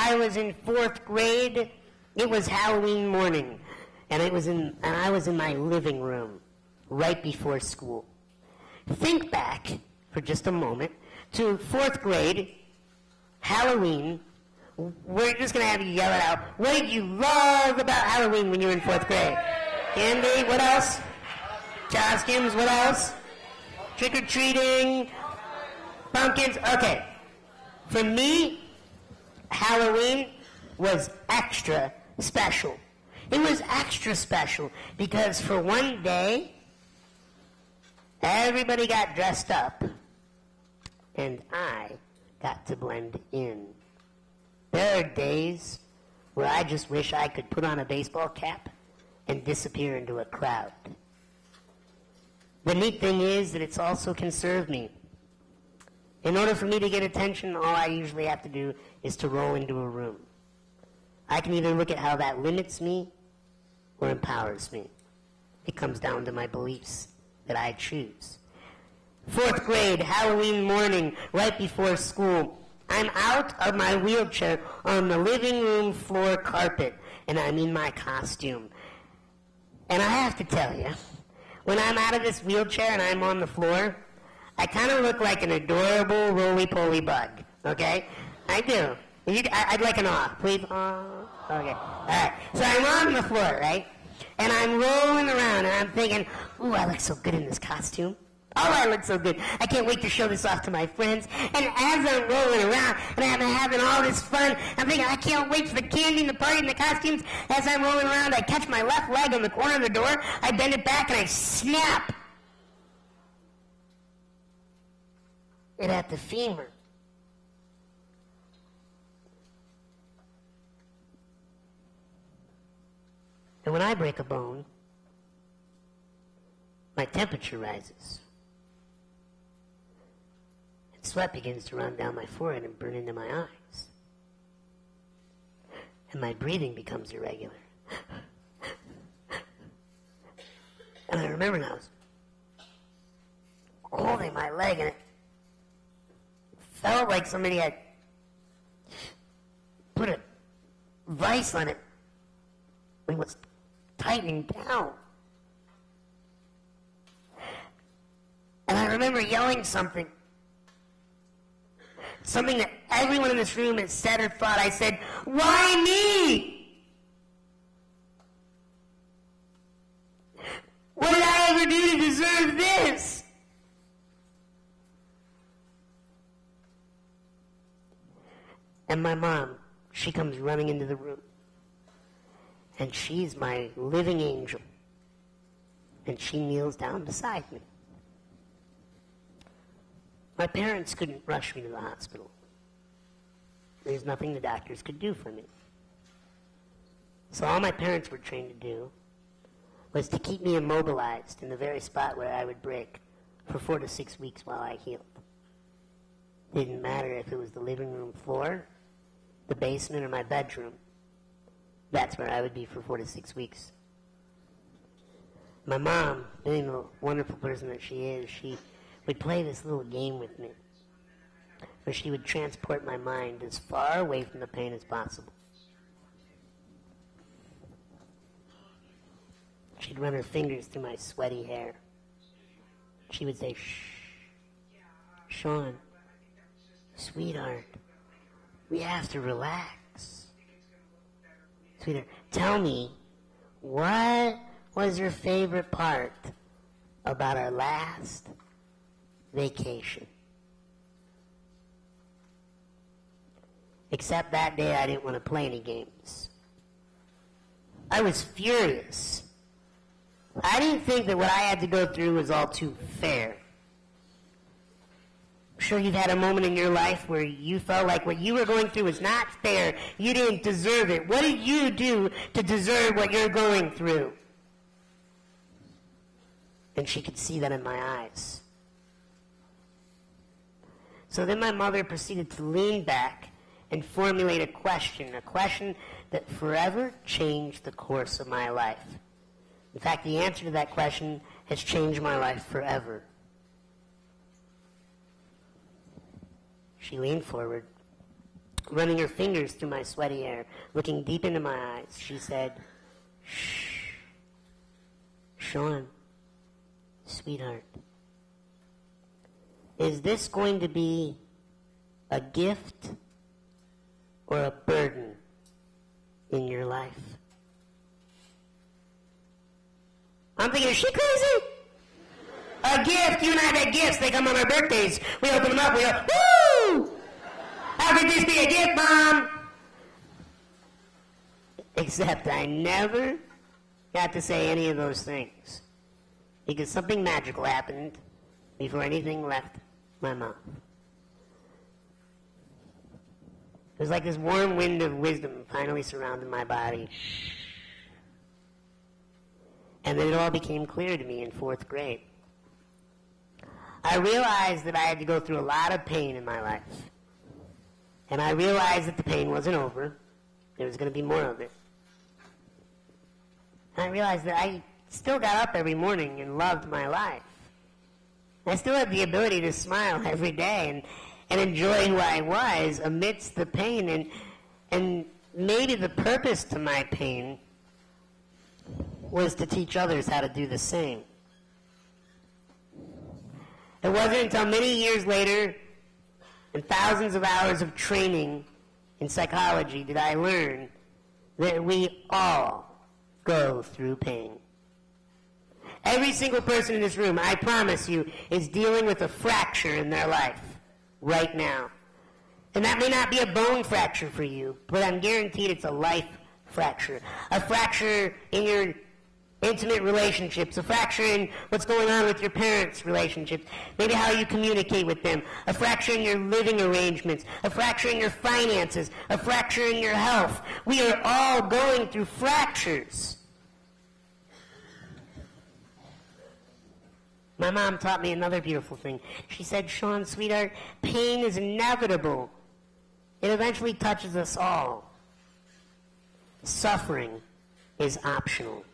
I was in 4th grade. It was Halloween morning, and I was in my living room right before school. Think back for just a moment to 4th grade, Halloween. We're just going to have you yell it out. What did you love about Halloween when you were in 4th grade? Candy, what else? Costumes, what else? Trick-or-treating, pumpkins. Okay. For me, Halloween was extra special. It was extra special because for one day, everybody got dressed up, and I got to blend in. There are days where I just wish I could put on a baseball cap and disappear into a crowd. The neat thing is that it's also can serve me. In order for me to get attention, all I usually have to do is to roll into a room. I can either look at how that limits me or empowers me. It comes down to my beliefs that I choose. 4th grade, Halloween morning, right before school. I'm out of my wheelchair on the living room floor carpet, and I'm in my costume. And I have to tell you, when I'm out of this wheelchair and I'm on the floor, I kind of look like an adorable roly-poly bug, okay? I do. I'd like an awe, please. Aw. Okay. All right. So I'm on the floor, right? And I'm rolling around, and I'm thinking, ooh, I look so good in this costume. Oh, I look so good. I can't wait to show this off to my friends. And as I'm rolling around and I'm having all this fun, I'm thinking, I can't wait for the candy and the party and the costumes. As I'm rolling around, I catch my left leg on the corner of the door. I bend it back, and I snap it at the femur. And when I break a bone, my temperature rises. And sweat begins to run down my forehead and burn into my eyes. And my breathing becomes irregular. And I remember now I was holding my leg, and it felt like somebody had put a vice on it. It was tightening down. And I remember yelling something that everyone in this room had said or thought. I said, "Why me? What did I ever do to deserve this?" And my mom, she comes running into the room. And she's my living angel. And she kneels down beside me. My parents couldn't rush me to the hospital. There's nothing the doctors could do for me. So all my parents were trained to do was to keep me immobilized in the very spot where I would break for 4 to 6 weeks while I healed. It didn't matter if it was the living room floor, the basement, or my bedroom. That's where I would be for 4 to 6 weeks. My mom, being the wonderful person that she is, she would play this little game with me where she would transport my mind as far away from the pain as possible. She'd run her fingers through my sweaty hair. She would say, "Shh, Sean, sweetheart, we have to relax. Sweetheart, tell me, what was your favorite part about our last vacation?" Except that day I didn't want to play any games. I was furious. I didn't think that what I had to go through was all too fair. I'm sure you've had a moment in your life where you felt like what you were going through was not fair. You didn't deserve it. What did you do to deserve what you're going through? And she could see that in my eyes. So then my mother proceeded to lean back and formulate a question that forever changed the course of my life. In fact, the answer to that question has changed my life forever. She leaned forward Running her fingers through my sweaty hair, looking deep into my eyes, she said, "Shh, Sean, sweetheart, is this going to be a gift or a burden in your life?" I'm thinking, is she crazy? A gift? You and I get gifts. They come on our birthdays. We open them up. We go, woo! How could this be a gift, Mom? Except I never got to say any of those things because something magical happened before anything left my mouth. It was like this warm wind of wisdom finally surrounded my body. And then it all became clear to me in 4th grade. I realized that I had to go through a lot of pain in my life. And I realized that the pain wasn't over. There was going to be more of it. And I realized that I still got up every morning and loved my life. I still had the ability to smile every day and enjoy who I was amidst the pain. And maybe the purpose to my pain was to teach others how to do the same. It wasn't until many years later and thousands of hours of training in psychology did I learn that we all go through pain. Every single person in this room, I promise you, is dealing with a fracture in their life right now. And that may not be a bone fracture for you, but I'm guaranteed it's a life fracture. A fracture in your intimate relationships, a fracture in what's going on with your parents' relationships, maybe how you communicate with them, a fracture in your living arrangements, a fracture in your finances, a fracture in your health. We are all going through fractures. My mom taught me another beautiful thing. She said, "Sean, sweetheart, pain is inevitable. It eventually touches us all. Suffering is optional."